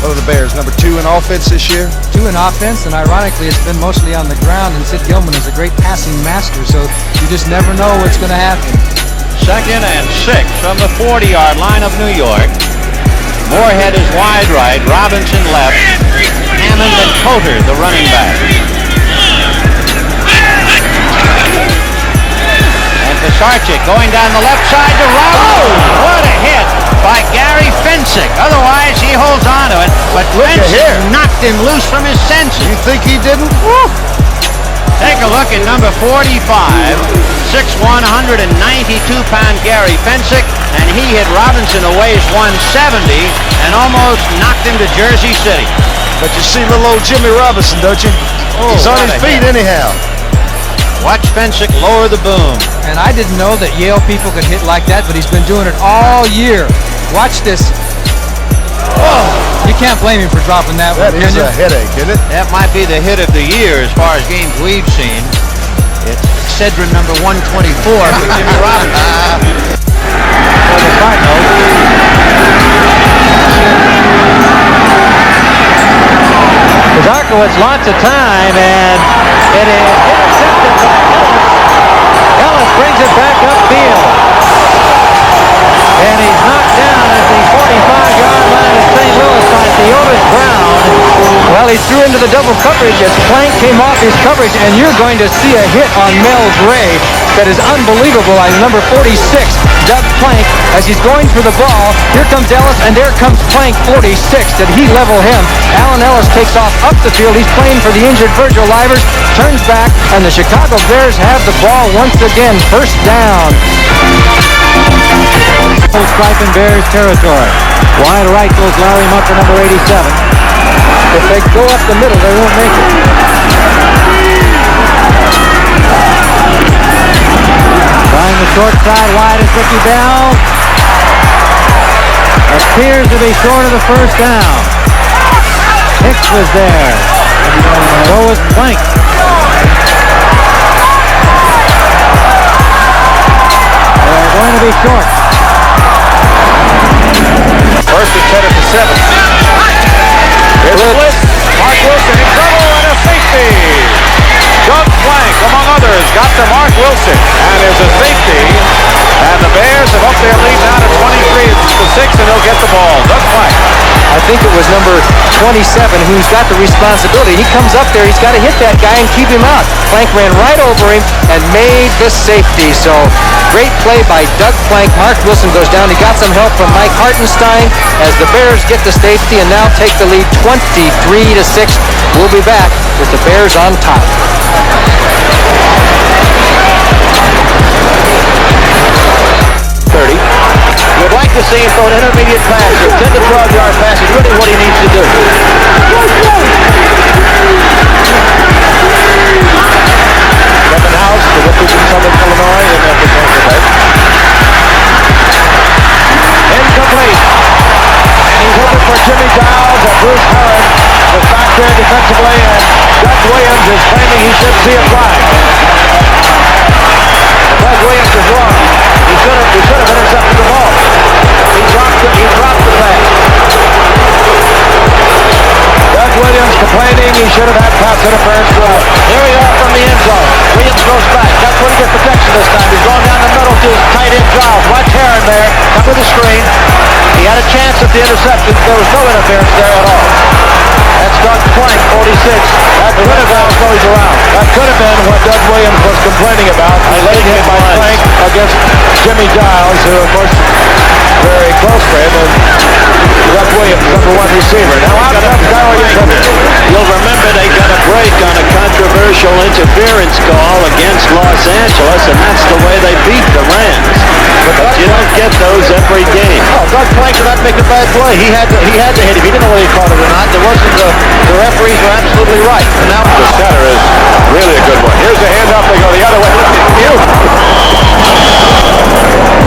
of the Bears, number 2 in offense this year? 2 in offense, and ironically, it's been mostly on the ground, and Sid Gilman is a great passing master, so you just never know what's going to happen. 2nd and 6 from the 40-yard line of New York. Moorhead is wide right, Robinson left, Hammond and Coulter the running back. And Fencik going down the left side to Robinson. Oh, what a hit by Gary Fencik. Otherwise, he holds on to it, but Fencik knocked him loose from his senses. You think he didn't? Woo! Take a look at number 45, 6'1", 192-pound Gary Fencik, and he hit Robinson, who weighs 170, and almost knocked him to Jersey City. But you see little old Jimmy Robinson, don't you? Oh, he's on his feet anyhow. Watch Fencik lower the boom. And I didn't know that Yale people could hit like that, but he's been doing it all year. Watch this. Oh, you can't blame him for dropping that one. That is a headache, isn't it? That might be the hit of the year as far as games we've seen. It's Cedrin number 124 for Jimmy Robinson. For the Cardinals. Zarkowitz lots of time, and it is intercepted by Ellis. Ellis brings it back upfield. And he's knocked down at the 45-yard line of St. Louis by Theodis Brown. Well, he threw into the double coverage as Plank came off his coverage, and you're going to see a hit on Mel Gray that is unbelievable on number 46, Doug Plank, as he's going for the ball. Here comes Ellis, and there comes Plank, 46. Did he level him? Alan Ellis takes off up the field. He's playing for the injured Virgil Livers, turns back, and the Chicago Bears have the ball once again. First down. Stripe in Bears territory. Wide right goes Larry Mucker, number 87. If they go up the middle, they won't make it. Trying the short side wide is Ricky Bell. Appears to be short of the first down. Hicks was there. So was Plank. They're going to be short. First and 10 at the 7. Here's a blitz. Mark Wilson in trouble and a safety. Doug Plank, among others, got to Mark Wilson. And there's a safety. And the Bears have upped their lead now to 23-6, and they'll get the ball. Doug Plank. I think it was number 27 who's got the responsibility. He comes up there, he's got to hit that guy and keep him out. Plank ran right over him and made the safety. So great play by Doug Plank. Mark Wilson goes down. He got some help from Mike Hartenstein as the Bears get the safety and now take the lead 23-6. We'll be back with the Bears on top. 30. You'd like to see him throw an intermediate pass, a 10 to 12-yard pass is really what he needs to do. Kevin House, the rookie from Southern Illinois, in that defensive end. Incomplete. And he's looking for Jimmy Giles and Bruce Curran was back there defensively, and Doug Williams is claiming he should see a flag. Doug Williams is wrong. He should have intercepted the ball. He dropped the pass. Doug Williams complaining he should have had pass interference throughout. Here we are from the end zone. Williams goes back. That's where he gets protection this time. He's going down the middle to his tight end Giles. Watch Heron there. Cover the screen. He had a chance at the interception. There was no interference there at all. That's Doug Plank, 46. That could have been goes around. That could have been what Doug Williams was complaining about. He laid hit by Plank against Jimmy Giles, who of course very close to him, and Doug Williams, number 1 receiver. Now out comes Darryl Yacobi. You'll remember they got a break on a controversial interference call against Los Angeles, and that's the way they beat the Rams. But you don't get those every game. Oh, Doug Plank did not make a bad play. He had to hit him. He didn't know whether he caught it or not. There wasn't the referees were absolutely right. And now the center is really a good one. Here's the handoff. They go the other way.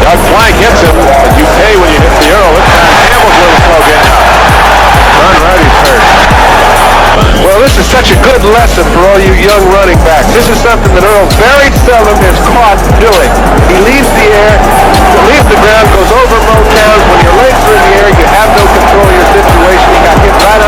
Doug Plank hits him. You pay when you hit the arrow. This time Campbell's a little slow getting out. Run right, he's hurt. Well, this is such a good lesson for all you young running backs. This is something that Earl very seldom is caught doing. He leaves the air, leaves the ground, goes over Motowns. When your legs are in the air, you have no control of your situation. He got hit right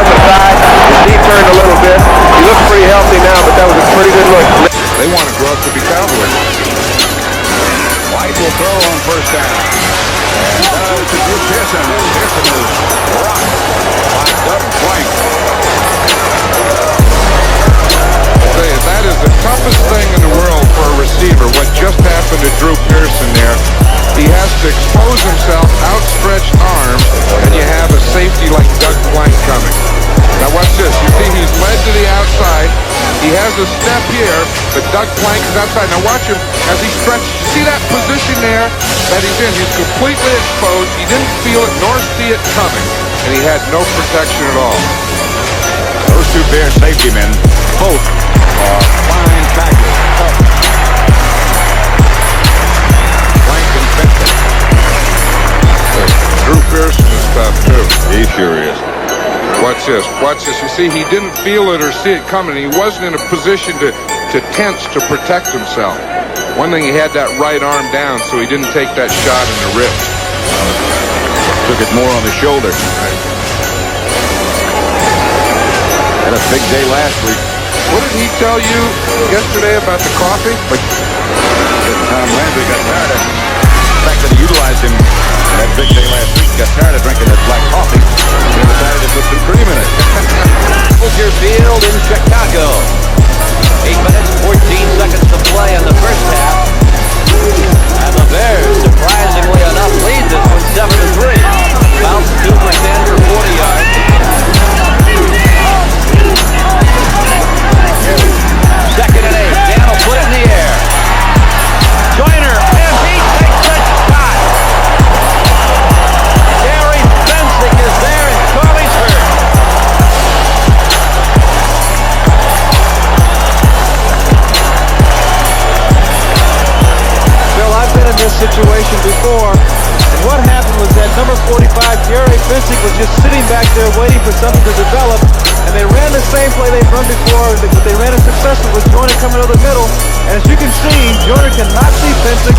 watch this. You see he's led to the outside. He has a step here, but Doug Plank is outside. Now watch him as he stretches. You see that position there that he's in? He's completely exposed. He didn't feel it nor see it coming, and he had no protection at all. Those two Bear safety men, both are fine tackles. Plank and Fencik. Drew Pearson is tough too. He sure is. Watch this. Watch this. You see, he didn't feel it or see it coming. He wasn't in a position to tense to protect himself. One thing, he had that right arm down, so he didn't take that shot in the ribs. Took it more on the shoulder. Had a big day last week. What did he tell you yesterday about the coffee? Tom Landry got tired of the fact that he utilized him in that big day last week. Got tired of drinking that black coffee. He decided to put some cream in it. Soldier Field in Chicago. 8 minutes, 14 seconds to play in the first half. And the Bears, surprisingly enough, lead this one 7-3. Bounce 2 for Sanders, 40 yards. Second and 8. Dan will put it in the air. Joyner, and he takes a shot. Gary Fencik is there, and Charlie's hurt. Bill, I've been in this situation before, and what happened was that number 45, Gary Fencik, was just sitting back there waiting for something to develop, and they ran the same play they've run before, but they ran it successfully with Joyner coming over the middle, and as you can see, Joyner cannot see Fencik.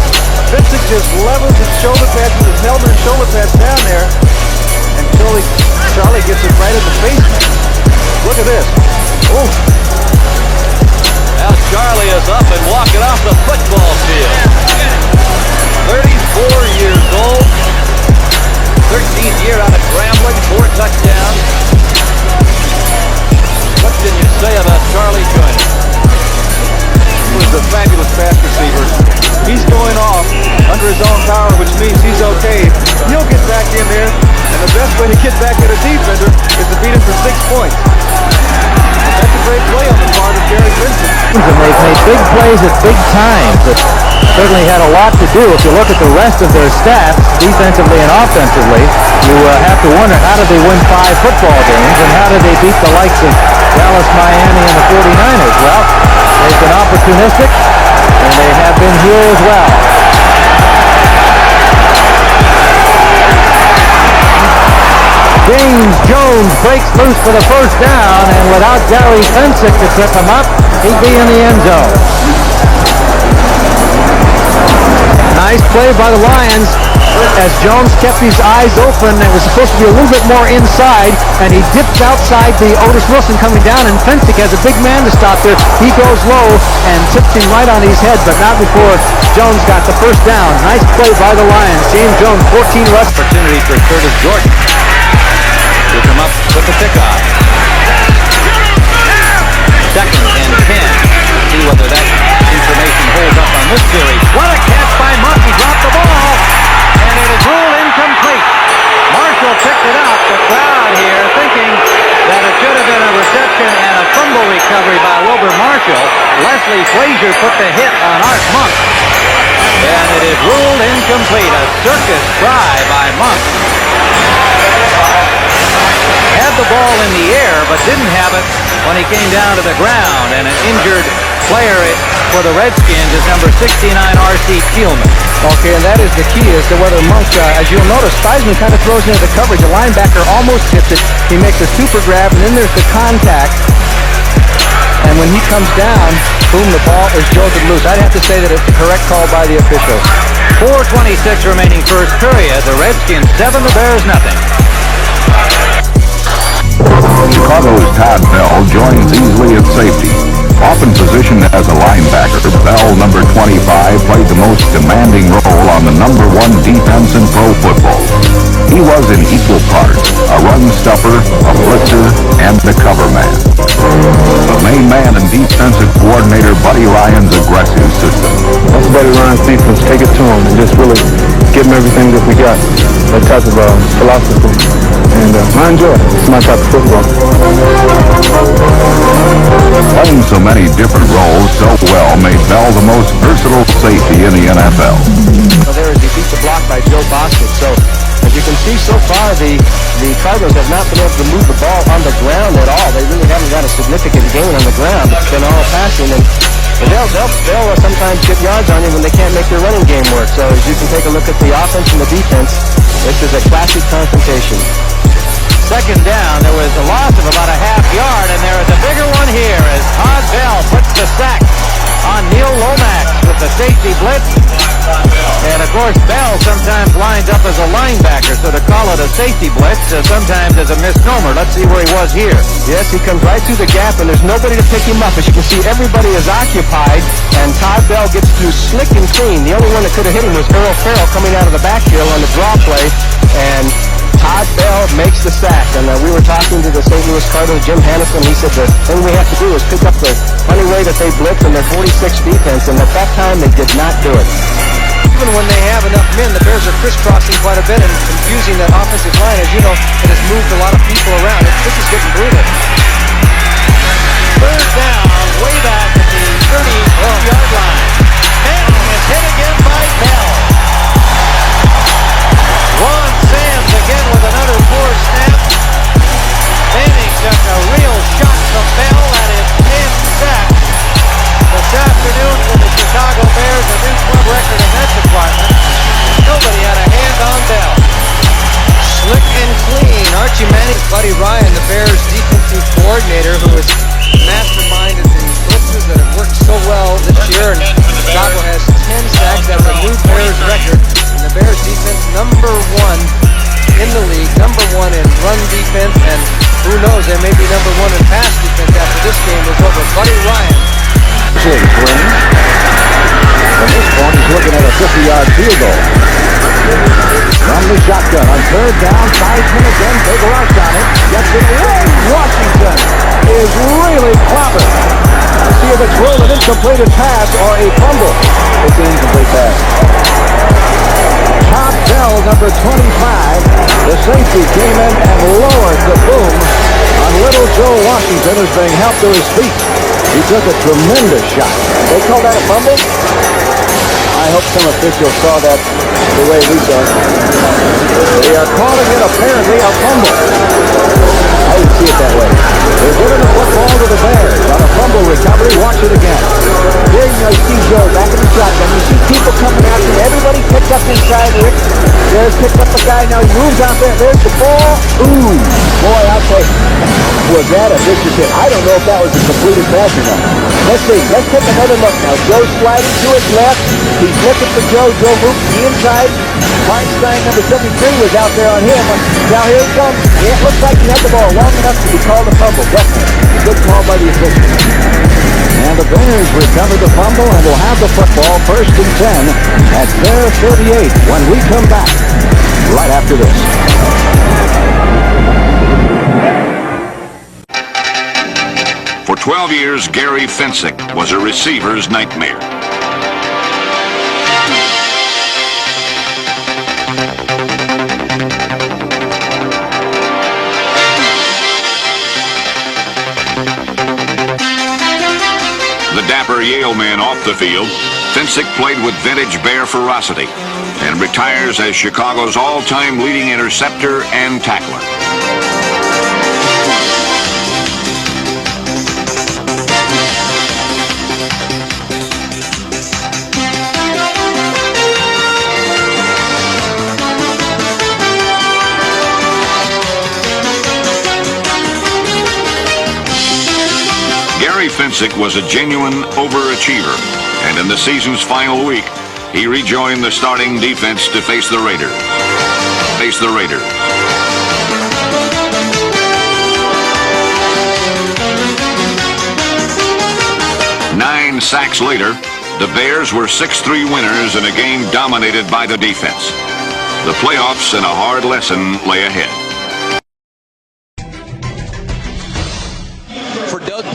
Fencik just levels his shoulder pads with his helmet and shoulder pads down there, and Charlie gets it right in the face, man. Look at this. Oh. Now Charlie is up and walking off the football field. 34 years old. 13th year out of Grambling, 4 touchdowns. What can you say about Charlie Joyner? He was a fabulous pass receiver. He's going off under his own power, which means he's okay. He'll get back in there, and the best way to get back at a defender is to beat him for 6 points. That's a great play on the part of Gary Fencik. And they've made big plays at big times. It certainly had a lot to do. If you look at the rest of their stats, defensively and offensively, you have to wonder, how did they win 5 football games, and how did they beat the likes of Dallas, Miami, and the 49ers? Well, they've been opportunistic, and they have been here as well. James Jones breaks loose for the first down, and without Gary Fencik to trip him up, he'd be in the end zone. Nice play by the Lions as Jones kept his eyes open. It was supposed to be a little bit more inside, and he dipped outside the Otis Wilson coming down, and Fencik has a big man to stop there. He goes low and tips him right on his head, but not before Jones got the first down. Nice play by the Lions. James Jones, 14 rush. Opportunity for Curtis Jordan. He'll come up with the kickoff. Second and 10. See whether that information holds up on this series. What a catch by Monk. He dropped the ball, and it is ruled incomplete. Marshall picked it up. The crowd here thinking that it should have been a reception and a fumble recovery by Wilbur Marshall. Leslie Frazier put the hit on Art Monk, and it is ruled incomplete. A circus try by Monk. Had the ball in the air, but didn't have it when he came down to the ground. And an injured player for the Redskins is number 69, R.C. Thielman. Okay, and that is the key as to whether Monk, as you'll notice, Theismann kind of throws into the coverage. The linebacker almost hits it. He makes a super grab, and then there's the contact. And when he comes down, boom, the ball is jolted loose. I'd have to say that it's the correct call by the officials. 4:26 remaining first period. The Redskins 7, the Bears nothing. Chicago's Todd Bell joins easily at safety. Often positioned as a linebacker, Bell, number 25, played the most demanding role on the number 1 defense in pro football. He was in equal parts a run stuffer, a blitzer, and a cover man. The main man and defensive coordinator Buddy Ryan's aggressive system. That's Buddy Ryan's defense. Take it to him and just really give him everything that we got. That type of philosophy. And I enjoy it. It's my type of football. in the NFL. There as he beat the block by Joe Bostic. So, as you can see so far, the Cardinals have not been able to move the ball on the ground at all. They really haven't got a significant gain on the ground. It's been all passing, and they'll sometimes get yards on you when they can't make their running game work. So, as you can take a look at the offense and the defense, this is a classic confrontation. Second down, there was a loss of about a half yard, and there is a bigger one here as Todd Bell puts the sack on Neil Lomax with the safety blitz. And of course, Bell sometimes lines up as a linebacker, so to call it a safety blitz sometimes is a misnomer. Let's see where he was here. Yes, he comes right through the gap, and there's nobody to pick him up. As you can see, everybody is occupied, and Todd Bell gets through slick and clean. The only one that could have hit him was Earl Farrell coming out of the backfield on the draw play, and Todd Bell makes the sack. And we were talking to the St. Louis Cardinals, Jim Hannison. He said the thing we have to do is pick up the funny way that they blitz in their 46 defense, and at that time they did not do it. Even when they have enough men, the Bears are crisscrossing quite a bit and confusing that offensive line. As you know, it has moved a lot of people around. This is getting brutal. Third down, way back at the 30-yard line. Manning is hit again by Bell. Ron Sands again with another poor snap. Manning took a real shot from Bell at his 10th sack this afternoon for the Chicago Bears, a new club record in that department. Nobody had a hand on Bell. Slick and clean. Archie Manning's buddy Ryan, the Bears defensive coordinator, who has masterminded the blitzes that have worked so well this year. And Chicago has 10 sacks. That's a new Bears record. And the Bears defense number 1 in the league, number 1 in run defense, and who knows, they may be number 1 in pass defense after this game is over. Buddy Ryan. From this point, he's looking at a 50-yard field goal. From the shotgun on third down, Theismann again, big rush on it, gets it away. Washington is really clobbered. Let's see if it's ruled an incompleted pass or a fumble. It's an incomplete pass. Todd Bell, number 25, the safety came in and lowered the boom on little Joe Washington, who's being helped to his feet. He took a tremendous shot. They call that a fumble? I hope some officials saw that the way we saw it. They are calling it apparently a fumble. I didn't see it that way. They're giving the football to the Bears on a fumble recovery. Watch it again. Here you see Joe back in the shotgun. You see people coming after him. Everybody picked up inside Rick. Bears picked up a guy. Now he moves out there. There's the ball. Ooh. Boy, I'll tell you. Was that a vicious hit? I don't know if that was a completed pass or not. Let's see. Let's take another look now. Joe's sliding to his left. He's looking for Joe. Joe moves to the inside. Feinstein, number 73, was out there on him. Now here he comes. It looks like he had the ball long enough to be called a fumble. Definitely. A good call by the official. And the Bears recover the fumble and will have the football first and 10 at their 38 when we come back right after this. For 12 years, Gary Fencik was a receiver's nightmare. The dapper Yale man off the field, Fencik played with vintage Bear ferocity and retires as Chicago's all-time leading interceptor and tackler. Gary Fencik was a genuine overachiever, and in the season's final week, he rejoined the starting defense to face the Raiders. Nine sacks later, the Bears were 6-3 winners in a game dominated by the defense. The playoffs and a hard lesson lay ahead.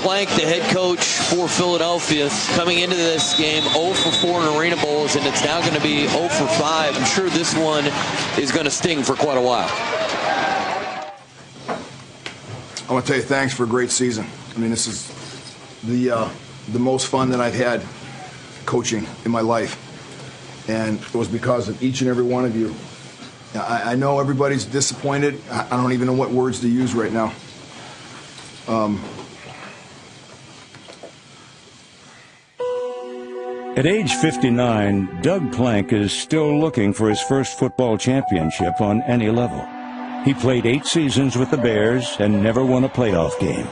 Plank, the head coach for Philadelphia, coming into this game 0 for 4 in Arena Bowls, and it's now going to be 0 for 5. I'm sure this one is going to sting for quite a while. I want to tell you thanks for a great season. I mean, this is the most fun that I've had coaching in my life. And it was because of each and every one of you. I know everybody's disappointed. I don't even know what words to use right now. At age 59, Doug Plank is still looking for his first football championship on any level. He played 8 seasons with the Bears and never won a playoff game.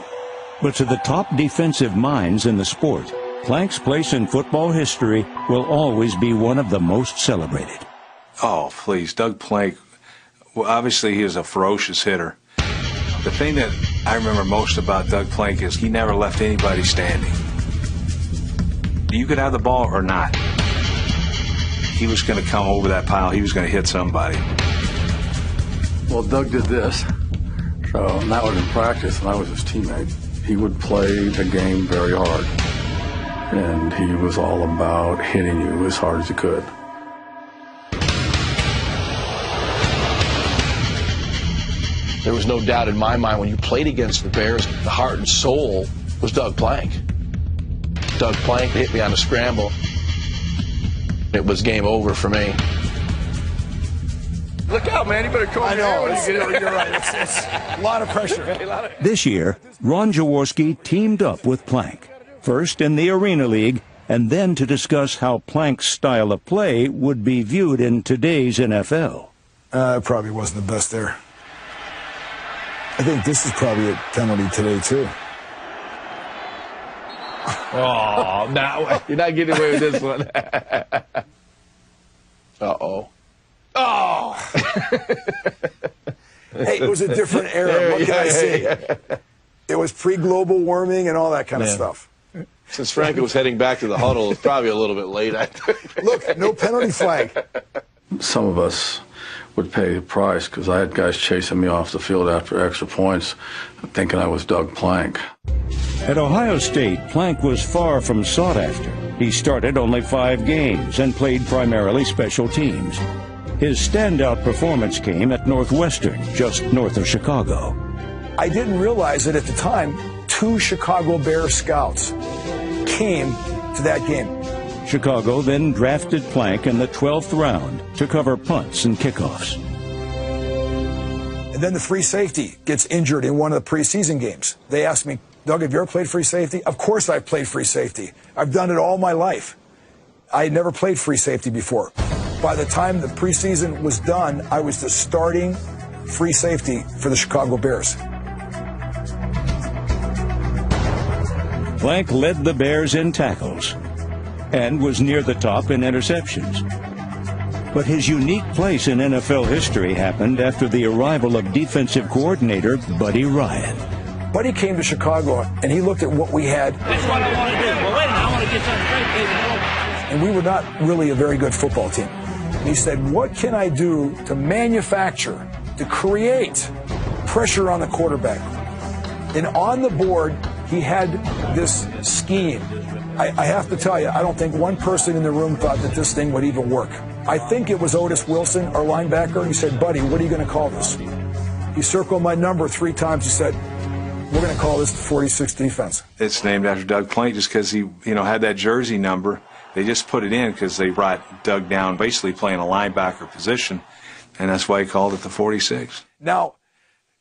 But to the top defensive minds in the sport, Plank's place in football history will always be one of the most celebrated. Oh, please, Doug Plank, well, obviously he is a ferocious hitter. The thing that I remember most about Doug Plank is he never left anybody standing. You could have the ball or not. He was going to come over that pile. He was going to hit somebody. Well, Doug did this. So that was in practice, and I was his teammate. He would play the game very hard. And he was all about hitting you as hard as he could. There was no doubt in my mind when you played against the Bears, the heart and soul was Doug Plank. Doug Plank hit me on a scramble. It was game over for me. Look out, man. You better come I know. when you get You're right. It's a lot of pressure. This year, Ron Jaworski teamed up with Plank, first in the Arena League, and then to discuss how Plank's style of play would be viewed in today's NFL. It probably wasn't the best there. I think this is probably a penalty today, too. Oh, no. You're not getting away with this one. Uh-oh. Oh! Hey, it was a different era. What can I say? It was pre-global warming and all that kind of stuff. Since Frank was heading back to the huddle, it's probably a little bit late, I think. Look, no penalty flag. Some of us would pay the price because I had guys chasing me off the field after extra points thinking I was Doug Plank. At Ohio State, Plank was far from sought after. He started only 5 games and played primarily special teams. His standout performance came at Northwestern, just north of Chicago. I didn't realize it at the time. 2 Chicago Bears scouts came to that game. Chicago then drafted Plank in the 12th round to cover punts and kickoffs. And then the free safety gets injured in one of the preseason games. They asked me, Doug, have you ever played free safety? Of course I've played free safety. I've done it all my life. I had never played free safety before. By the time the preseason was done, I was the starting free safety for the Chicago Bears. Plank led the Bears in tackles and was near the top in interceptions. But his unique place in NFL history happened after the arrival of defensive coordinator Buddy Ryan. Buddy came to Chicago, and he looked at what we had. That's what I want to do. Well, wait a minute, I want to get something straight, baby. And we were not really a very good football team. He said, what can I do to manufacture, to create pressure on the quarterback? And on the board, he had this scheme. I have to tell you, I don't think one person in the room thought that this thing would even work. I think it was Otis Wilson, our linebacker. He said, Buddy, what are you going to call this? He circled my number 3 times. He said, we're going to call this the 46 defense. It's named after Doug Plank just because he, had that jersey number. They just put it in because they brought Doug down basically playing a linebacker position, and that's why he called it the 46. Now,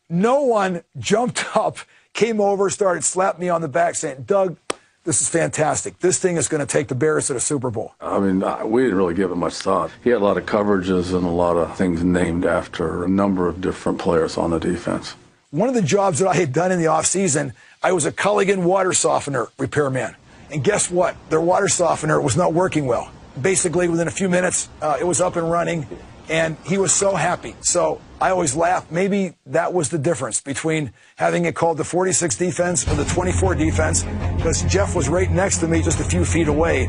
no one jumped up, came over, started slapping me on the back saying, Doug, this is fantastic. This thing is going to take the Bears to the Super Bowl. I mean, we didn't really give it much thought. He had a lot of coverages and a lot of things named after a number of different players on the defense. One of the jobs that I had done in the offseason, I was a Culligan water softener repairman. And guess what? Their water softener was not working well. Basically, within a few minutes, it was up and running, and he was so happy. So I always laugh. Maybe that was the difference between having it called the 46 defense or the 24 defense, because Jeff was right next to me just a few feet away.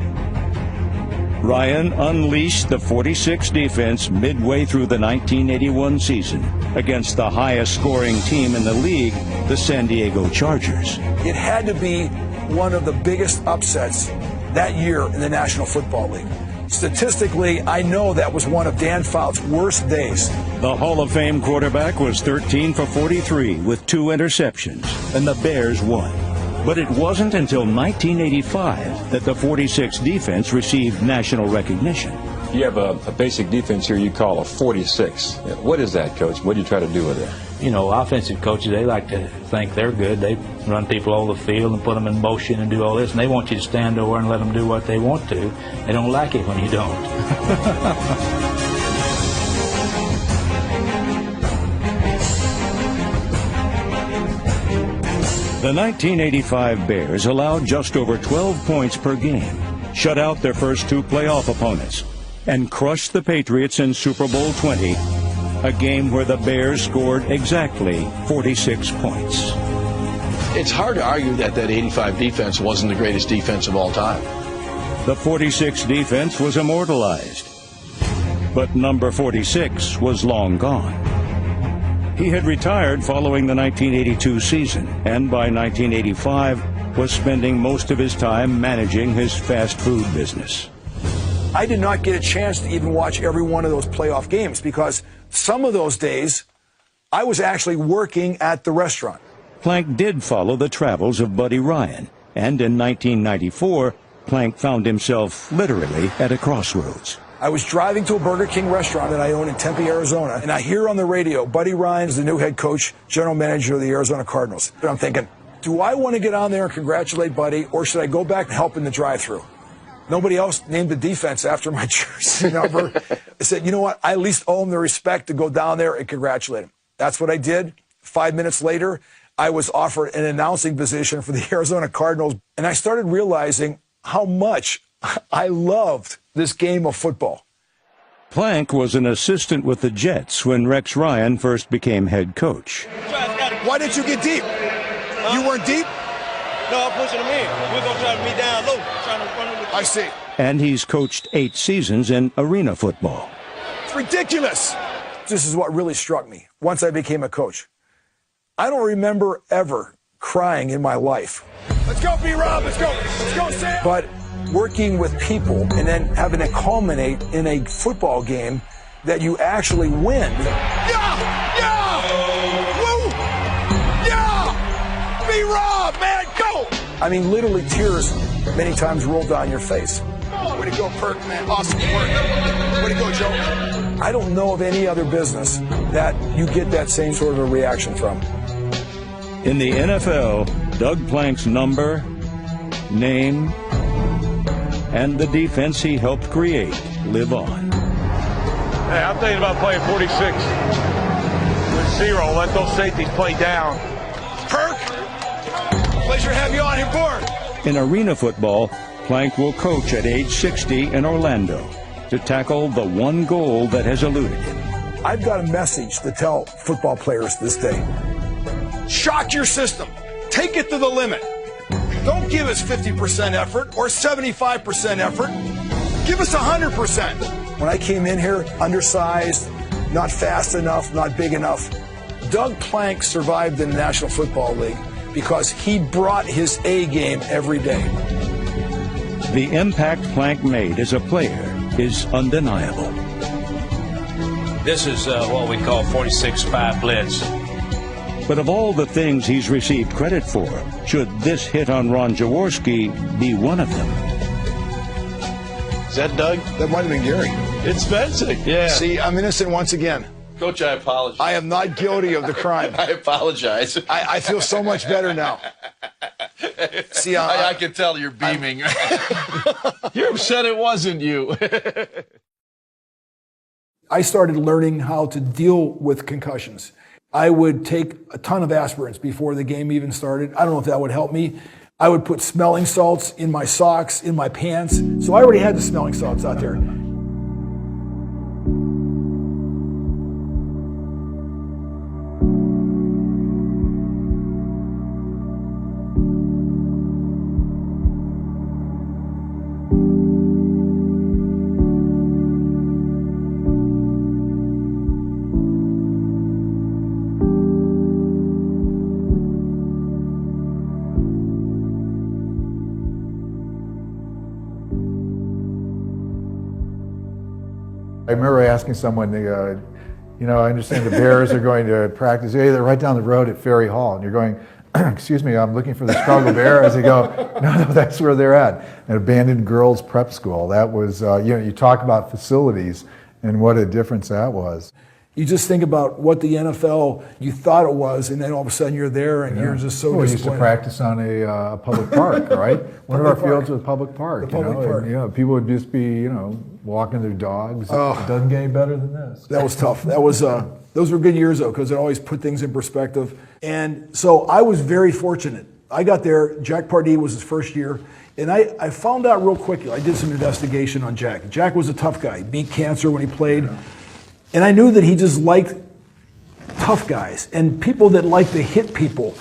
Ryan unleashed the 46 defense midway through the 1981 season against the highest-scoring team in the league, the San Diego Chargers. It had to be one of the biggest upsets that year in the National Football League. Statistically, I know that was one of Dan Fouts' worst days. The Hall of Fame quarterback was 13 for 43 with 2 interceptions, and the Bears won. But it wasn't until 1985 that the 46 defense received national recognition. You have a basic defense here you call a 46. What is that, Coach? What do you try to do with it? You know, offensive coaches, they like to think they're good. They run people over the field and put them in motion and do all this, and they want you to stand over and let them do what they want to. They don't like it when you don't. The 1985 Bears allowed just over 12 points per game, shut out their first two playoff opponents, and crushed the Patriots in Super Bowl 20, a game where the Bears scored exactly 46 points. It's hard to argue that 85 defense wasn't the greatest defense of all time. The 46 defense was immortalized, but number 46 was long gone. He had retired following the 1982 season, and by 1985 was spending most of his time managing his fast food business. I did not get a chance to even watch every one of those playoff games because some of those days I was actually working at the restaurant. Plank did follow the travels of Buddy Ryan, and in 1994, Plank found himself literally at a crossroads. I was driving to a Burger King restaurant that I own in Tempe, Arizona, and I hear on the radio, Buddy Ryan's the new head coach, general manager of the Arizona Cardinals. And I'm thinking, do I want to get on there and congratulate Buddy, or should I go back and help in the drive-thru? Nobody else named the defense after my jersey number. I said, you know what? I at least owe him the respect to go down there and congratulate him. That's what I did. 5 minutes later, I was offered an announcing position for the Arizona Cardinals, and I started realizing how much I loved this game of football. Plank was an assistant with the Jets when Rex Ryan first became head coach. Why didn't you get deep? You weren't deep? No, I'm pushing him in. We're going to try to be down low, trying to run him with. I see. And he's coached 8 seasons in arena football. It's ridiculous. This is what really struck me once I became a coach. I don't remember ever crying in my life. Let's go, B-Rob. Let's go. Let's go, Sam. But working with people and then having it culminate in a football game that you actually win. Yeah! Yeah! Woo! Yeah! B-Rob, man, go! I mean, literally tears many times roll down your face. Way to go, Perk, man. Awesome work. Way to go, Joe. I don't know of any other business that you get that same sort of a reaction from. In the NFL, Doug Plank's number, name, and the defense he helped create live on. Hey, I'm thinking about playing 46 with 0. Let those safeties play down. Perk, pleasure to have you on here, board. In arena football, Plank will coach at age 60 in Orlando to tackle the one goal that has eluded him. I've got a message to tell football players this day. Shock your system. Take it to the limit. Don't give us 50% effort or 75% effort. Give us 100%. When I came in here, undersized, not fast enough, not big enough, Doug Plank survived in the National Football League because he brought his A game every day. The impact Plank made as a player is undeniable. This is what we call 46-5 blitz. But of all the things he's received credit for, should this hit on Ron Jaworski be one of them? Is that Doug? That might have been Gary. It's Fencik. Yeah. See, I'm innocent once again. Coach, I apologize. I am not guilty of the crime. I apologize. I feel so much better now. See, I can tell you're beaming. You're upset it wasn't you. I started learning how to deal with concussions. I would take a ton of aspirins before the game even started. I don't know if that would help me. I would put smelling salts in my socks, in my pants. So I already had the smelling salts out there. I remember asking someone, I understand the Bears are going to practice. Yeah, they're right down the road at Ferry Hall. And you're going, excuse me, I'm looking for the Chicago Bears. They go, no, that's where they're at. An abandoned girls prep school. That was, you talk about facilities and what a difference that was. You just think about what the NFL, you thought it was, and then all of a sudden you're there and you're just so disappointed. We used disappointed. to practice on a public park, right? One of our fields was a public park. The public park. And, people would just be, walking their dogs. It doesn't get any better than this. That was tough. That was, those were good years though, because it always put things in perspective. And so I was very fortunate. I got there, Jack Pardee was his first year, and I found out real quickly, I did some investigation on Jack. Jack was a tough guy, beat cancer when he played. Yeah. And I knew that he just liked tough guys and people that like to hit people.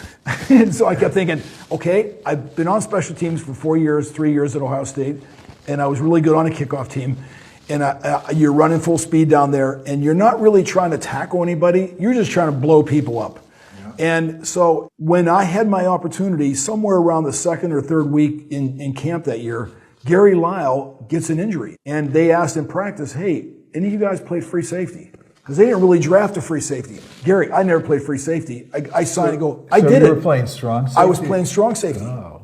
And so I kept thinking, okay, I've been on special teams for 4 years, 3 years at Ohio State, and I was really good on a kickoff team. And you're running full speed down there, and you're not really trying to tackle anybody. You're just trying to blow people up. Yeah. And so when I had my opportunity, somewhere around the second or third week in camp that year, Gary Lyle gets an injury. And they asked in practice, hey, any of you guys played free safety? Because they didn't really draft a free safety. Gary, I never played free safety. I signed and go, I did it. So you were playing strong safety? I was playing strong safety. Oh.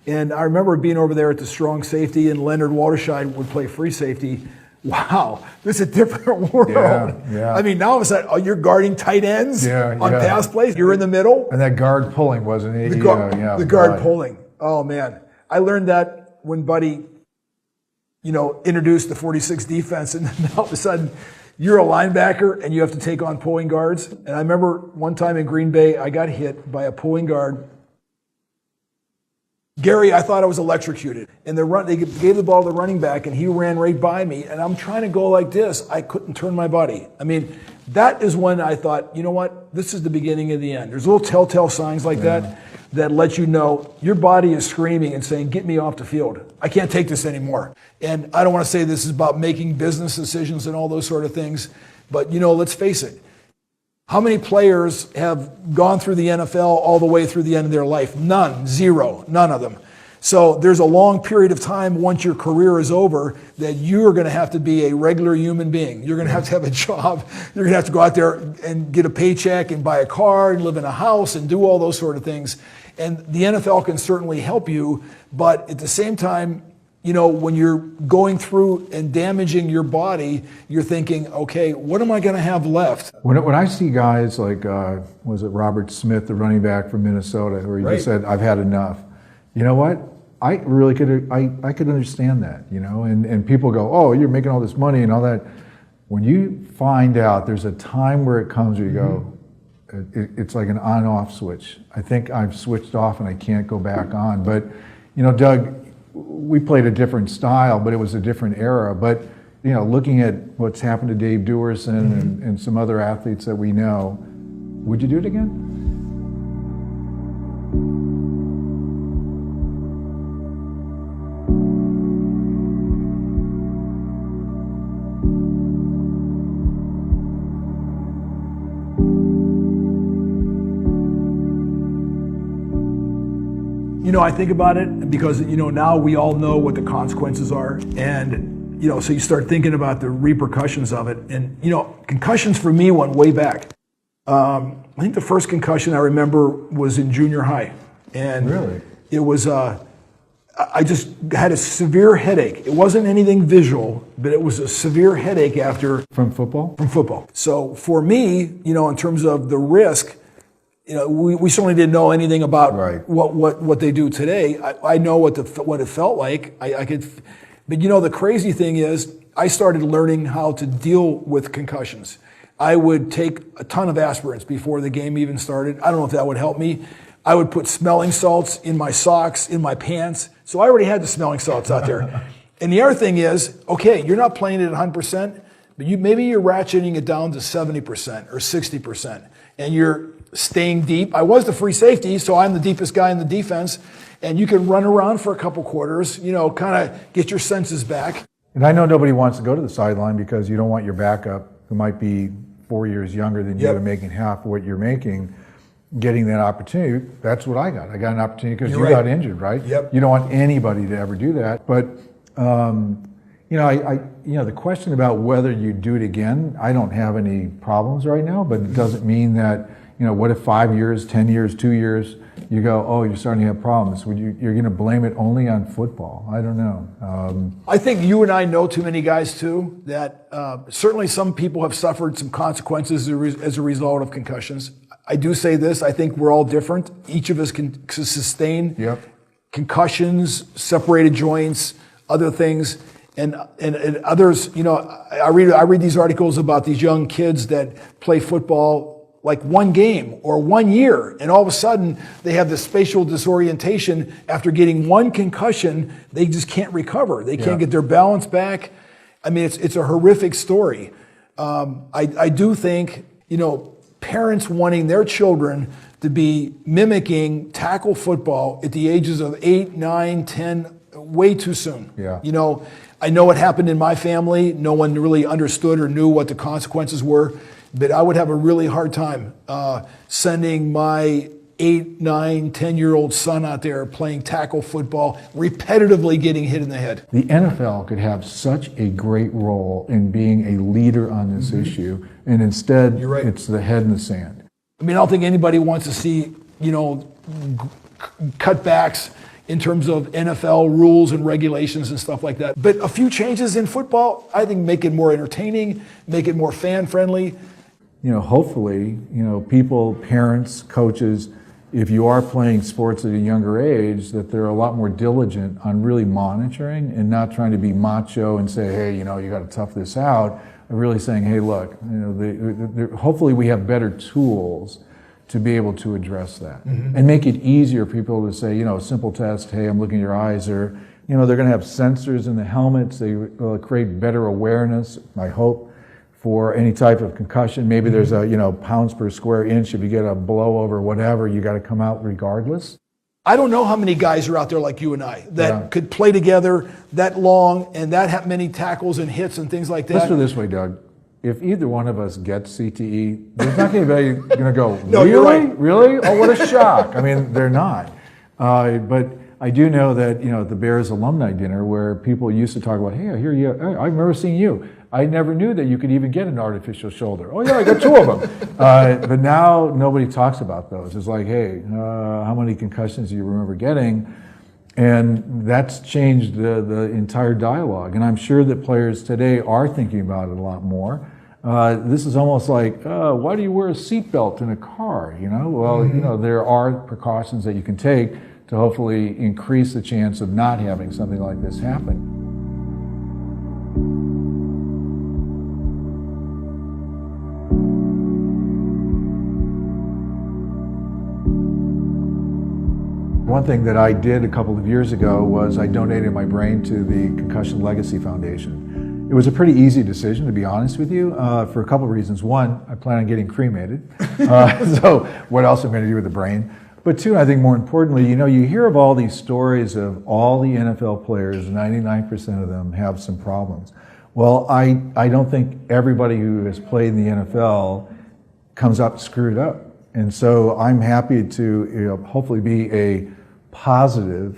And I remember being over there at the strong safety, and Leonard Waterscheid would play free safety. Wow, this is a different world. Yeah. I mean, now all of a sudden, you're guarding tight ends on pass plays. You're in the middle. And that guard pulling, wasn't it? The guard pulling. Oh, man. I learned that when Buddy, introduced the 46 defense, and then all of a sudden, you're a linebacker and you have to take on pulling guards. And I remember one time in Green Bay, I got hit by a pulling guard. Gary, I thought I was electrocuted. And they gave the ball to the running back, and he ran right by me. And I'm trying to go like this. I couldn't turn my body. I mean, that is when I thought, you know what? This is the beginning of the end. There's little telltale signs like that let you know your body is screaming and saying, get me off the field. I can't take this anymore. And I don't want to say this is about making business decisions and all those sort of things, but let's face it. How many players have gone through the NFL all the way through the end of their life? None, zero, none of them. So there's a long period of time once your career is over that you're going to have to be a regular human being. You're going to have a job. You're going to have to go out there and get a paycheck and buy a car and live in a house and do all those sort of things. And the NFL can certainly help you, but at the same time, when you're going through and damaging your body, you're thinking, okay, what am I going to have left? When I see guys like, was it Robert Smith, the running back from Minnesota, where he just said, I've had enough. You know what? I really could understand that, and people go, oh, you're making all this money and all that. When you find out there's a time where it comes where you go, it's like an on-off switch. I think I've switched off and I can't go back on. But, Doug, we played a different style, but it was a different era. But, looking at what's happened to Dave Duerson and some other athletes that we know, would you do it again? I think about it because, now we all know what the consequences are. And, so you start thinking about the repercussions of it. And, concussions for me went way back. I think the first concussion I remember was in junior high. And really? It was, I just had a severe headache. It wasn't anything visual, but it was a severe headache after. From football? From football. So for me, in terms of the risk, we certainly didn't know anything about what they do today. I know what it felt like. I could, but the crazy thing is, I started learning how to deal with concussions. I would take a ton of aspirins before the game even started. I don't know if that would help me. I would put smelling salts in my socks, in my pants. So I already had the smelling salts out there. And the other thing is, okay, you're not playing it at 100%, but maybe you're ratcheting it down to 70% or 60%, and you're staying deep. I was the free safety, so I'm the deepest guy in the defense, and you can run around for a couple quarters, kind of get your senses back. And I know nobody wants to go to the sideline because you don't want your backup, who might be 4 years younger than you and making half of what you're making, getting that opportunity. That's what I got. I got an opportunity because you got injured, right? Yep. You don't want anybody to ever do that. But the question about whether you do it again, I don't have any problems right now, but it doesn't mean that, what if 5 years, 10 years, 2 years, you go, oh, you're starting to have problems. You're going to blame it only on football. I don't know. I think you and I know too many guys, too, that certainly some people have suffered some consequences as a result of concussions. I do say this, I think we're all different. Each of us can sustain concussions, separated joints, other things. And others, you know, I read these articles about these young kids that play football like one game or 1 year, and all of a sudden they have this spatial disorientation after getting one concussion. They just can't recover. They can't get their balance back. I mean, it's a horrific story. I do think, you know, parents wanting their children to be mimicking tackle football at the ages of 8, 9, 10, way too soon. You know, I know what happened in my family. No one really understood or knew what the consequences were. But I would have a really hard time sending my 8, 9, 10-year-old son out there playing tackle football, repetitively getting hit in the head. The NFL could have such a great role in being a leader on this issue, and instead it's the head in the sand. I mean, I don't think anybody wants to see, you know, cutbacks in terms of NFL rules and regulations and stuff like that. But a few changes in football, I think, make it more entertaining, make it more fan-friendly. You know, hopefully, you know, people, parents, coaches, if you are playing sports at a younger age, that they're a lot more diligent on really monitoring and not trying to be macho and say, hey, you know, you got to tough this out. Really saying, hey, look, you know, hopefully we have better tools to be able to address that and make it easier for people to say, you know, a simple test, hey, I'm looking at your eyes, or, you know, they're going to have sensors in the helmets. They will create better awareness, I hope, for any type of concussion. Maybe there's a, you know, pounds per square inch. If you get a blow over whatever, you got to come out regardless. I don't know how many guys are out there like you and I that could play together that long and that have many tackles and hits and things like that. Let's do it this way, Doug. If either one of us gets CTE, there's not anybody going to go, no, really? You're right. Really? Oh, what a shock. I mean, they're not. But I do know that, you know, at the Bears alumni dinner where people used to talk about, hey, I hear you, I remember seeing you. I never knew that you could even get an artificial shoulder. Oh yeah, I got 2 of them. But now nobody talks about those. It's like, hey, how many concussions do you remember getting? And that's changed the entire dialogue. And I'm sure that players today are thinking about it a lot more. This is almost like, why do you wear a seatbelt in a car? You know, well, you know, there are precautions that you can take to hopefully increase the chance of not having something like this happen. One thing that I did a couple of years ago was I donated my brain to the Concussion Legacy Foundation. It was a pretty easy decision, to be honest with you, for a couple of reasons. One, I plan on getting cremated, so what else am I going to do with the brain? But two, I think more importantly, you know, you hear of all these stories of all the NFL players, 99% of them have some problems. Well, I don't think everybody who has played in the NFL comes up screwed up. And so I'm happy to, you know, hopefully be a positive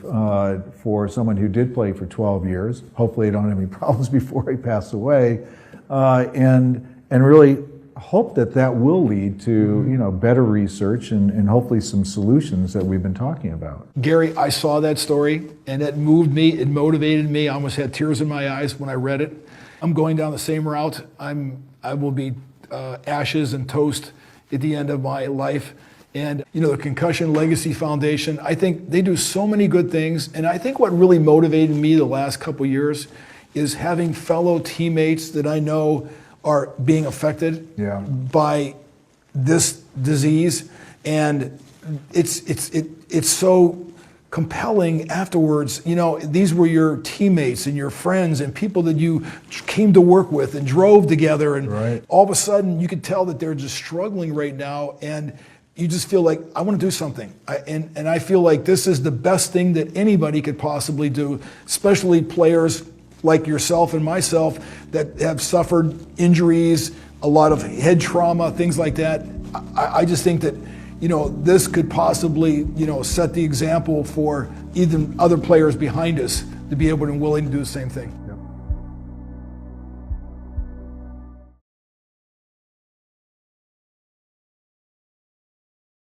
for someone who did play for 12 years. Hopefully I don't have any problems before I pass away. And really hope that that will lead to, you know, better research and hopefully some solutions that we've been talking about. Gary, I saw that story and it moved me, it motivated me. I almost had tears in my eyes when I read it. I'm going down the same route. I will be ashes and toast at the end of my life. And, you know, the Concussion Legacy Foundation, I think they do so many good things. And I think what really motivated me the last couple of years is having fellow teammates that I know are being affected by this disease. And it's so compelling afterwards. You know, these were your teammates and your friends and people that you came to work with and drove together. And all of a sudden you could tell that they're just struggling right now. And you just feel like, I want to do something. And I feel like this is the best thing that anybody could possibly do, especially players like yourself and myself that have suffered injuries, a lot of head trauma, things like that. I just think that, you know, this could possibly, you know, set the example for even other players behind us to be able and willing to do the same thing.